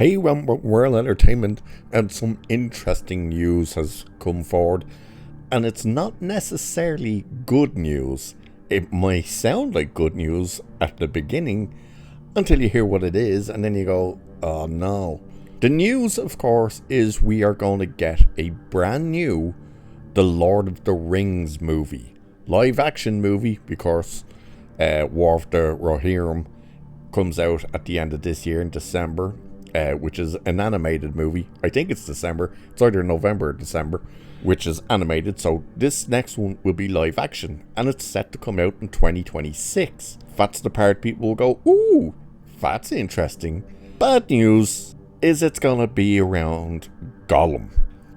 Hey, World Entertainment, and some interesting news has come forward, and it's not necessarily good news. It might sound like good news at the beginning until you hear what it is, and then you go, oh no. The news, of course, is we are going to get a brand new The Lord of the Rings movie. Live action movie, because War of the Rohirrim comes out at the end of this year in December. Which is an animated movie. I think it's December. It's either November or December, which is animated. So this next one will be live action, and it's set to come out in 2026. That's the part people will go, ooh, that's interesting. Bad news is it's gonna be around Gollum.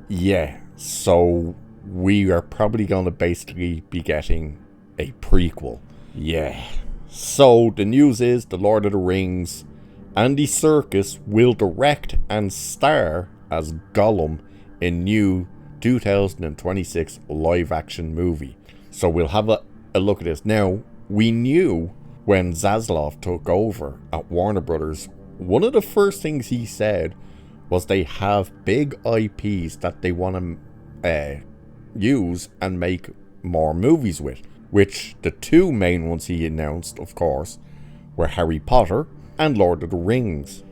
Yeah, so we are probably gonna basically be getting a prequel. Yeah. So the news is The Lord of the Rings, Andy Serkis will direct and star as Gollum in new 2026 live-action movie. So we'll have a look at this. Now, we knew when Zaslav took over at Warner Brothers, one of the first things he said was they have big IPs that they want to use and make more movies with. Which the two main ones he announced, of course, were Harry Potter and Lord of the Rings.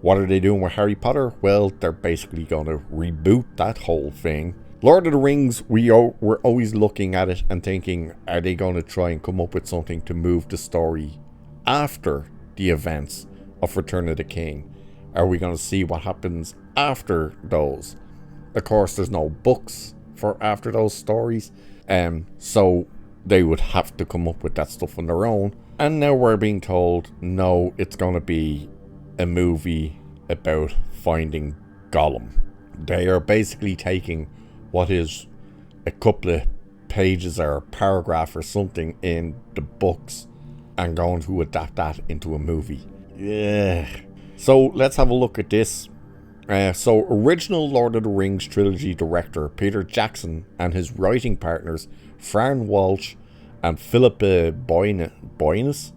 What are they doing with Harry Potter? Well, they're basically going to reboot that whole thing. Lord of the Rings, we're always looking at it and thinking, are they going to try and come up with something to move the story after the events of Return of the King? Are we going to see what happens after those? Of course, there's no books for after those stories, so they would have to come up with that stuff on their own. And now we're being told, no, it's going to be a movie about finding Gollum. They are basically taking what is a couple of pages or a paragraph or something in the books and going to adapt that into a movie. Yeah. So let's have a look at this. So original Lord of the Rings trilogy director Peter Jackson and his writing partners Fran Walsh and Philippa Boynes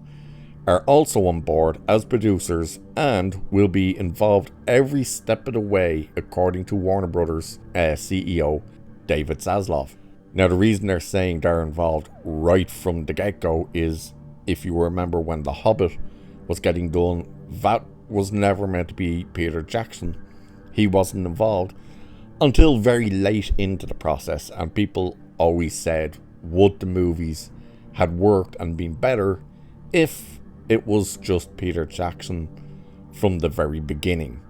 are also on board as producers and will be involved every step of the way, according to Warner Brothers CEO David Zaslav. Now, the reason they're saying they're involved right from the get-go is, if you remember when The Hobbit was getting done, that was never meant to be Peter Jackson. He wasn't involved until very late into the process, and people always said, would the movies had worked and been better if it was just Peter Jackson from the very beginning.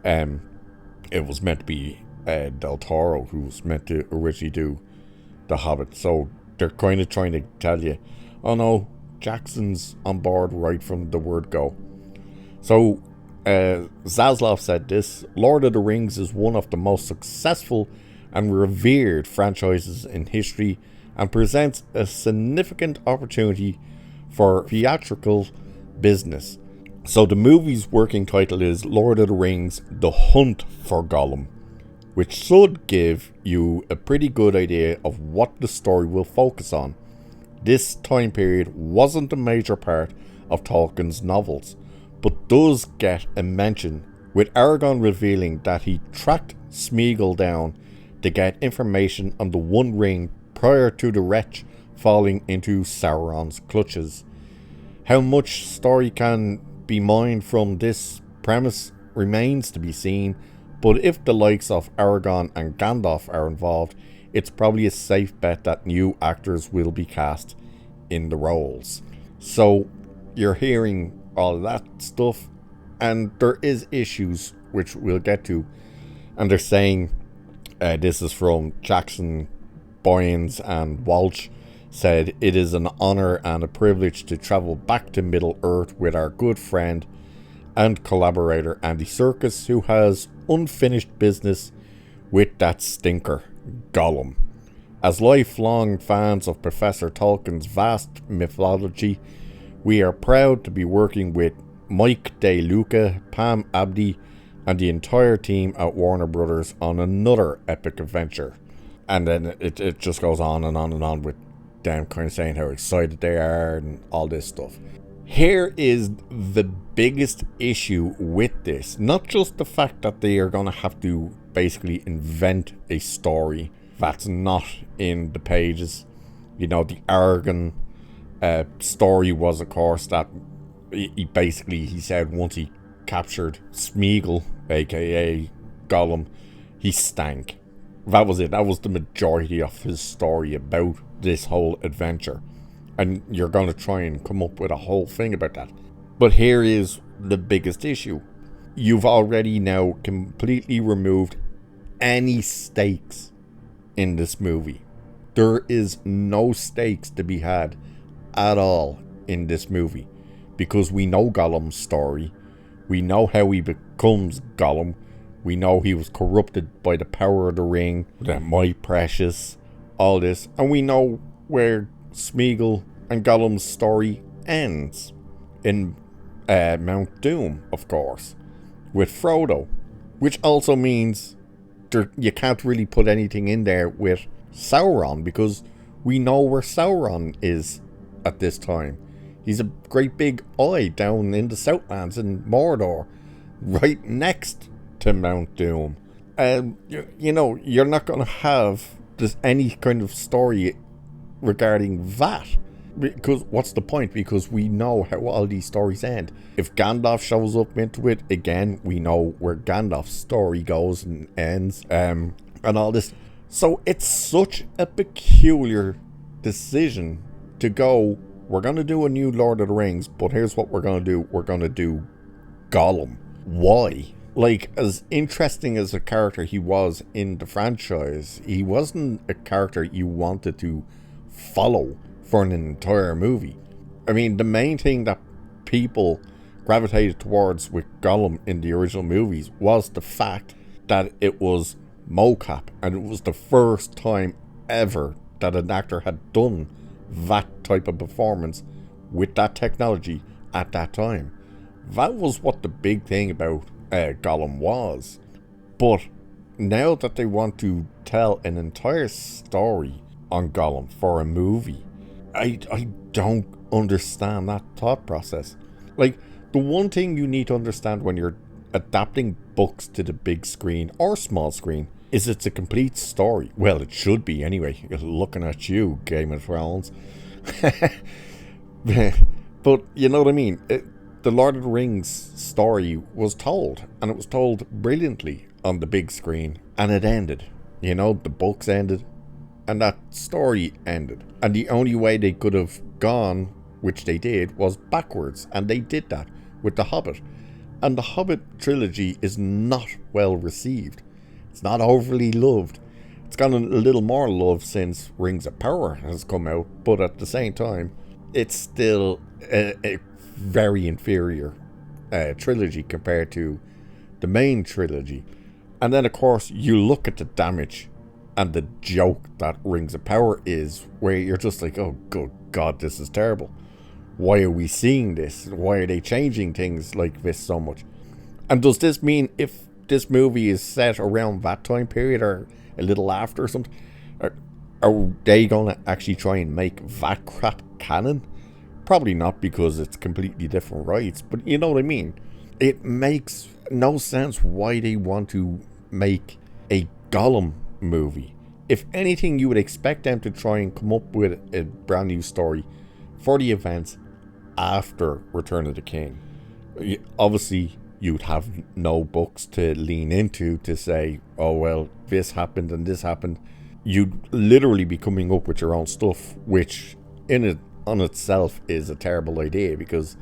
It was meant to be Del Toro who was meant to originally do The Hobbit. So they're kind of trying to tell you, oh no, Jackson's on board right from the word go. So Zaslav said this: Lord of the Rings is one of the most successful and revered franchises in history and presents a significant opportunity for theatrical business. So the movie's working title is Lord of the Rings: The Hunt for Gollum, which should give you a pretty good idea of what the story will focus on. This time period wasn't a major part of Tolkien's novels, but does get a mention, with Aragorn revealing that he tracked Smeagol down to get information on the One Ring prior to the wretch falling into Sauron's clutches. How much story can be mined from this premise remains to be seen, but if the likes of Aragorn and Gandalf are involved, it's probably a safe bet that new actors will be cast in the roles. So you're hearing all that stuff, and there is issues which we'll get to, and they're saying, this is from Jackson, Boyens and Walsh, said, it is an honor and a privilege to travel back to Middle-earth with our good friend and collaborator Andy Serkis, who has unfinished business with that stinker, Gollum. As lifelong fans of Professor Tolkien's vast mythology, we are proud to be working with Mike DeLuca, Pam Abdi, and the entire team at Warner Brothers on another epic adventure. And then it just goes on and on and on with them kind of saying how excited they are and all this stuff. Here is the biggest issue with this. Not just the fact that they are going to have to basically invent a story that's not in the pages. You know, the Aragorn story was, of course, that he said once he captured Smeagol, aka Gollum, he stank. That was it. That was the majority of his story about this whole adventure. And you're going to try and come up with a whole thing about that. But here is the biggest issue. You've already now completely removed any stakes in this movie. There is no stakes to be had at all in this movie. Because we know Gollum's story. We know how he becomes Gollum. We know he was corrupted by the power of the ring, the my precious, all this. And we know where Smeagol and Gollum's story ends in Mount Doom, of course, with Frodo, which also means you can't really put anything in there with Sauron, because we know where Sauron is at this time. He's a great big eye down in the Southlands in Mordor, right next to Mount Doom. You know, you're not going to have any kind of story regarding that. Because what's the point? Because we know how all these stories end. If Gandalf shows up into it again, we know where Gandalf's story goes and ends, and all this. So it's such a peculiar decision to go, we're going to do a new Lord of the Rings, but here's what we're going to do. We're going to do Gollum. Why? Like, as interesting as a character he was in the franchise, he wasn't a character you wanted to follow for an entire movie. I mean, the main thing that people gravitated towards with Gollum in the original movies was the fact that it was mocap, and it was the first time ever that an actor had done that type of performance with that technology at that time. That was what the big thing about Gollum was. But now that they want to tell an entire story on Gollum for a movie, I don't understand that thought process. Like, the one thing you need to understand when you're adapting books to the big screen or small screen is it's a complete story. Well, it should be anyway. Looking at you, Game of Thrones. But you know what I mean? The Lord of the Rings story was told, and it was told brilliantly on the big screen, and it ended. You know, the books ended, and that story ended. And the only way they could have gone, which they did, was backwards, and they did that with The Hobbit. And the Hobbit trilogy is not well received. It's not overly loved. It's gotten a little more love since Rings of Power has come out, but at the same time, it's still a very inferior trilogy compared to the main trilogy. And then, of course, you look at the damage and the joke that Rings of Power is, where you're just like, oh, good God, this is terrible. Why are we seeing this? Why are they changing things like this so much? And does this mean if this movie is set around that time period or a little after or something, are they going to actually try and make that crap canon? Probably not, because it's completely different rights, but you know what I mean. It makes no sense why they want to make a Gollum movie. If anything, you would expect them to try and come up with a brand new story for the events after Return of the King. Obviously, you'd have no books to lean into to say, oh well, this happened and this happened. You'd literally be coming up with your own stuff, which in it on itself is a terrible idea, because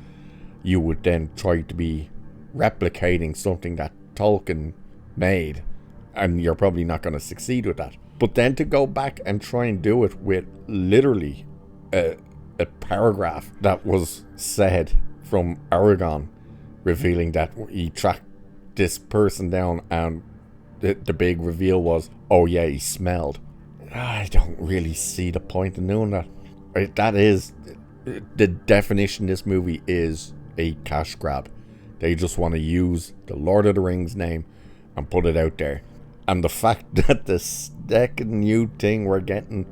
you would then try to be replicating something that Tolkien made, and you're probably not going to succeed with that. But then to go back and try and do it with literally a paragraph that was said from Aragorn, revealing that he tracked this person down, and the big reveal was, oh yeah, he smelled. I don't really see the point in doing that. That is, the definition of this movie is a cash grab. They just want to use the Lord of the Rings name and put it out there. And the fact that the second new thing we're getting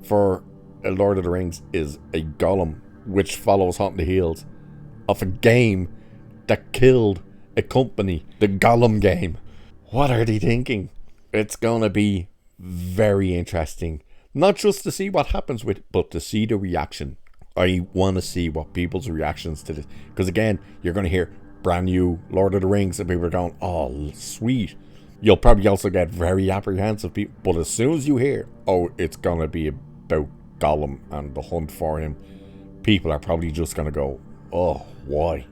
for a Lord of the Rings is a Gollum, which follows hot on the heels, of a game that killed a company, the Gollum game. What are they thinking? It's gonna be very interesting. Not just to see what happens with it, but to see the reaction. I want to see what people's reactions to this. Because again, you're going to hear brand new Lord of the Rings and people are going, oh, sweet. You'll probably also get very apprehensive people. But as soon as you hear, oh, it's going to be about Gollum and the hunt for him, people are probably just going to go, oh, why?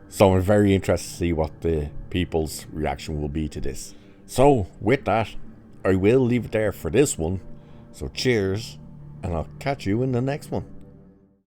So I'm very interested to see what the people's reaction will be to this. So with that, I will leave it there for this one. So cheers, and I'll catch you in the next one.